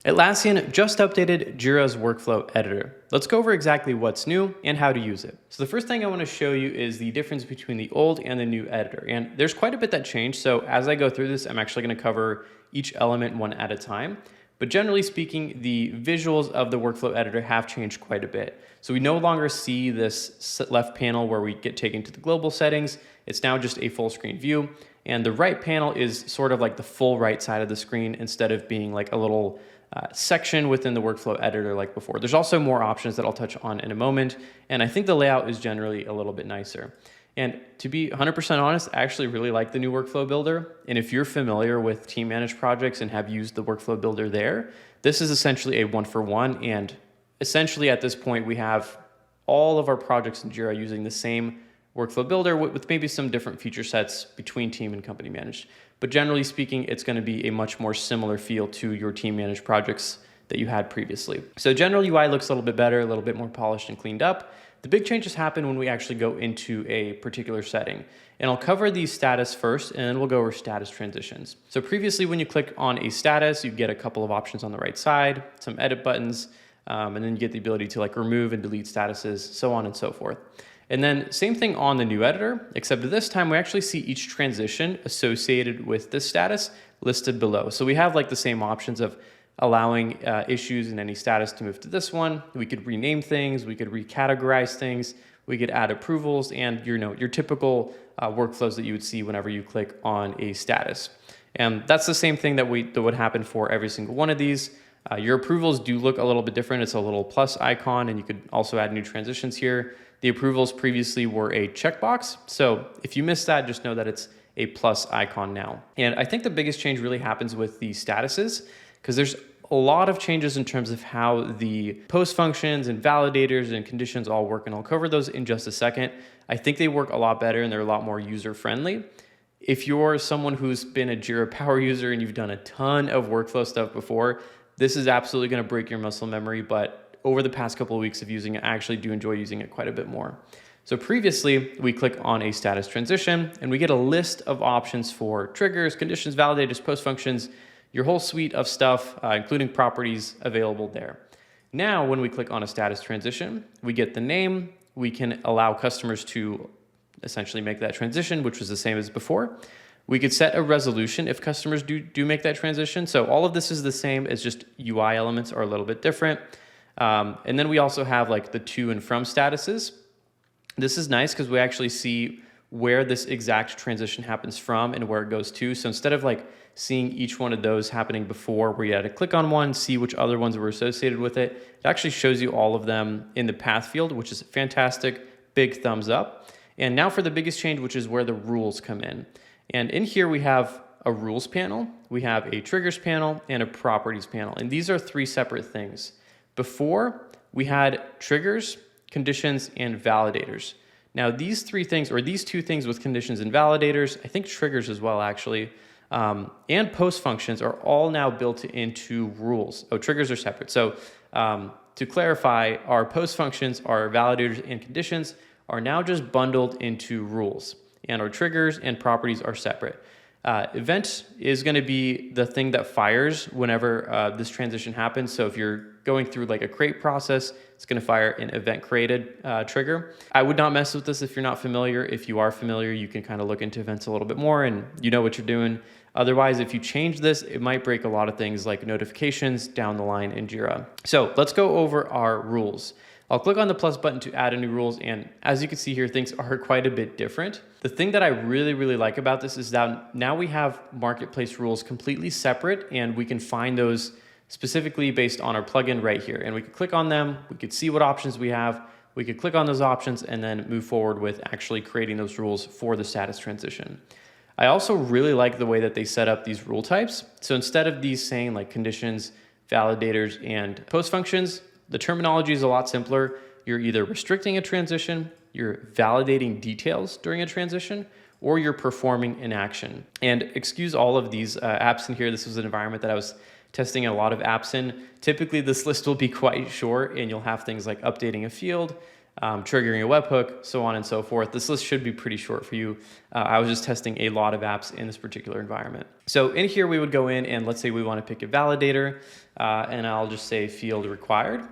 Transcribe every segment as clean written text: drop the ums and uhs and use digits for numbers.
Atlassian just updated Jira's Workflow Editor. Let's go over exactly what's new and how to use it. So the first thing I want to show you is the difference between the old and the new editor. And there's quite a bit that changed. So as I go through this, I'm actually going to cover each element one at a time. But generally speaking, the visuals of the Workflow Editor have changed quite a bit. So we no longer see this left panel where we get taken to the global settings. It's now just a full screen view. And the right panel is sort of like the full right side of the screen instead of being like a little section within the workflow editor like before. There's also more options that I'll touch on in a moment, and I think the layout is generally a little bit nicer. And to be 100% honest, I actually really like the new workflow builder. And if you're familiar with team managed projects and have used the workflow builder there, this is essentially a one-for-one. And essentially at this point, we have all of our projects in Jira using the same workflow builder with maybe some different feature sets between team and company managed. But generally speaking, it's going to be a much more similar feel to your team managed projects that you had previously. So general UI looks a little bit better, a little bit more polished and cleaned up. The big changes happen when we actually go into a particular setting. And I'll cover the status first, and then we'll go over status transitions. So previously, when you click on a status, you get a couple of options on the right side, some edit buttons, and then you get the ability to like remove and delete statuses, so on and so forth. And then same thing on the new editor, except this time we actually see each transition associated with this status listed below. So we have like the same options of allowing issues in any status to move to this one. We could rename things, we could recategorize things, we could add approvals, and your typical workflows that you would see whenever you click on a status. And that's the same thing that would happen for every single one of these. Your approvals do look a little bit different. It's a little plus icon, and you could also add new transitions here. The approvals previously were a checkbox. So if you missed that, just know that it's a plus icon now. And I think the biggest change really happens with the statuses, because there's a lot of changes in terms of how the post functions and validators and conditions all work. And I'll cover those in just a second. I think they work a lot better and they're a lot more user friendly. If you're someone who's been a Jira Power user and you've done a ton of workflow stuff before, this is absolutely going to break your muscle memory, but over the past couple of weeks of using it, I actually do enjoy using it quite a bit more. So previously, we click on a status transition and we get a list of options for triggers, conditions, validators, post functions, your whole suite of stuff, including properties available there. Now, when we click on a status transition, we get the name. We can allow customers to essentially make that transition, which was the same as before. We could set a resolution if customers do make that transition. So all of this is the same, as just UI elements are a little bit different. And then we also have like the to and from statuses. This is nice because we actually see where this exact transition happens from and where it goes to. So instead of like seeing each one of those happening before, where you had to click on one, see which other ones were associated with it, it actually shows you all of them in the path field, which is fantastic. Big thumbs up. And now for the biggest change, which is where the rules come in. And in here we have a rules panel, we have a triggers panel, and a properties panel. And these are three separate things. Before, we had triggers, conditions, and validators. Now these three things, or these two things with conditions and validators, I think triggers as well actually, and post functions are all now built into rules. Oh, triggers are separate. So to clarify, our post functions, our validators, and conditions are now just bundled into rules, and our triggers and properties are separate. Event is going to be the thing that fires whenever this transition happens. So if you're going through like a create process, it's going to fire an event created trigger. I would not mess with this if you're not familiar. If you are familiar, you can kind of look into events a little bit more and you know what you're doing. Otherwise, if you change this, it might break a lot of things like notifications down the line in Jira. So let's go over our rules. I'll click on the plus button to add a new rules, and as you can see here, things are quite a bit different. The thing that I really like about this is that now we have marketplace rules completely separate, and we can find those specifically based on our plugin right here. And we could click on them, we could see what options we have, we could click on those options and then move forward with actually creating those rules for the status transition. I also really like the way that they set up these rule types. So instead of these saying like conditions, validators, and post functions, the terminology is a lot simpler. You're either restricting a transition, you're validating details during a transition, or you're performing an action. And excuse all of these apps in here. This was an environment that I was testing a lot of apps in. Typically, this list will be quite short, and you'll have things like updating a field, triggering a webhook, so on and so forth. This list should be pretty short for you. I was just testing a lot of apps in this particular environment. So in here, we would go in and let's say we want to pick a validator, and I'll just say field required,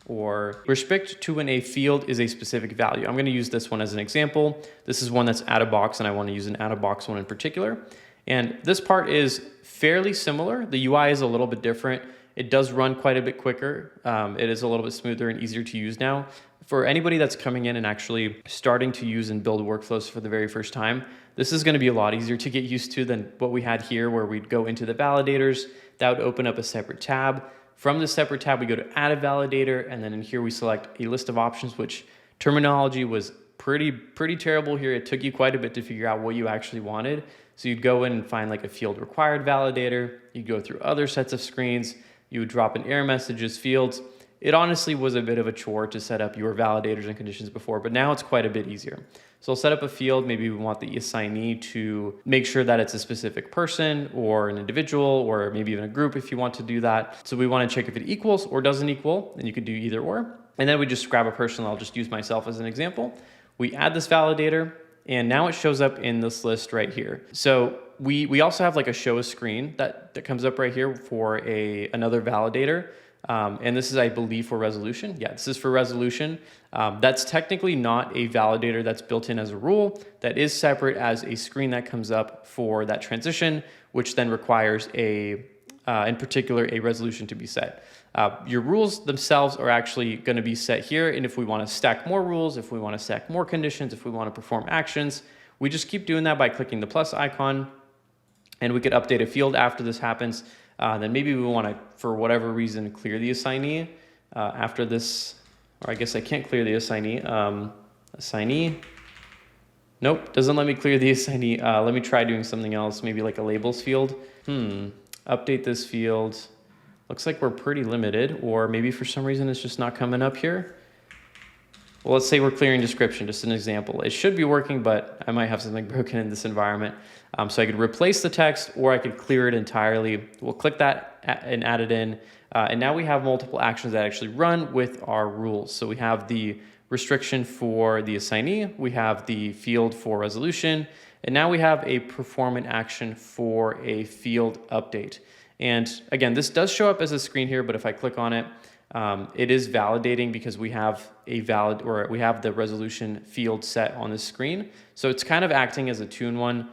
or restrict to when a field is a specific value. I'm going to use this one as an example. This is one that's out of box, and I want to use an out of box one in particular. And this part is fairly similar. The UI is a little bit different. It does run quite a bit quicker. It is a little bit smoother and easier to use now. For anybody that's coming in and actually starting to use and build workflows for the very first time, this is going to be a lot easier to get used to than what we had here, where we'd go into the validators. That would open up a separate tab. From the separate tab, we go to add a validator, and then in here we select a list of options, which terminology was pretty terrible here. It took you quite a bit to figure out what you actually wanted. So you'd go in and find like a field required validator. You'd go through other sets of screens. You would drop in error messages, fields. It honestly was a bit of a chore to set up your validators and conditions before, but now it's quite a bit easier. So I'll set up a field. Maybe we want the assignee to make sure that it's a specific person or an individual, or maybe even a group if you want to do that. So we want to check if it equals or doesn't equal, and you could do either or. And then we just grab a person. I'll just use myself as an example. We add this validator, and now it shows up in this list right here. So we also have like a show a screen that comes up right here for another validator. And this is, I believe, for resolution. Yeah, this is for resolution. That's technically not a validator that's built in as a rule. That is separate as a screen that comes up for that transition, which then requires in particular, a resolution to be set. Your rules themselves are actually going to be set here. And if we want to stack more rules, if we want to stack more conditions, if we want to perform actions, we just keep doing that by clicking the plus icon. And we could update a field after this happens. Then maybe we want to, for whatever reason, clear the assignee after this, or I guess I can't clear the assignee. Assignee, nope, doesn't let me clear the assignee. Let me try doing something else, maybe like a labels field. Update this field. Looks like we're pretty limited, or maybe for some reason it's just not coming up here. Well, let's say we're clearing description, just an example. It should be working, but I might have something broken in this environment. So I could replace the text, or I could clear it entirely. We'll click that and add it in. And now we have multiple actions that actually run with our rules. So we have the restriction for the assignee, we have the field for resolution, and now we have a perform an action for a field update. And again, this does show up as a screen here, but if I click on it, it is validating because we have we have the resolution field set on the screen. So it's kind of acting as a tune one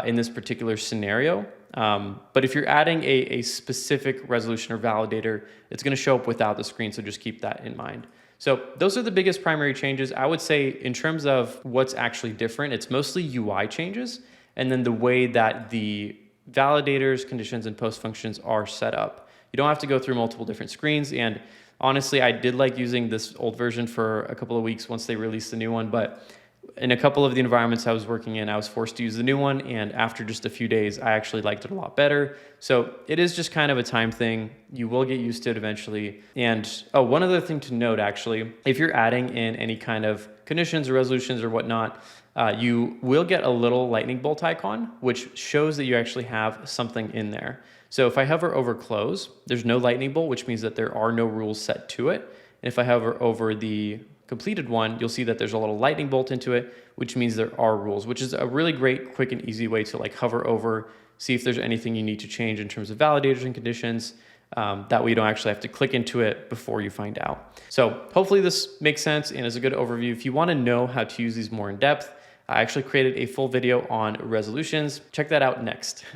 in this particular scenario. But if you're adding a specific resolution or validator, it's going to show up without the screen. So just keep that in mind. So those are the biggest primary changes. I would say in terms of what's actually different, it's mostly UI changes, and then the way that the validators, conditions, and post functions are set up. You don't have to go through multiple different screens. And honestly, I did like using this old version for a couple of weeks once they released the new one, but in a couple of the environments I was working in, I was forced to use the new one, and after just a few days, I actually liked it a lot better. So it is just kind of a time thing. You will get used to it eventually. And one other thing to note, actually, if you're adding in any kind of conditions or resolutions or whatnot, you will get a little lightning bolt icon, which shows that you actually have something in there. So if I hover over close, there's no lightning bolt, which means that there are no rules set to it. And if I hover over the completed one, you'll see that there's a little lightning bolt into it, which means there are rules, which is a really great, quick and easy way to like hover over, see if there's anything you need to change in terms of validators and conditions. That way you don't actually have to click into it before you find out. So hopefully this makes sense and is a good overview. If you want to know how to use these more in depth, I actually created a full video on resolutions. Check that out next.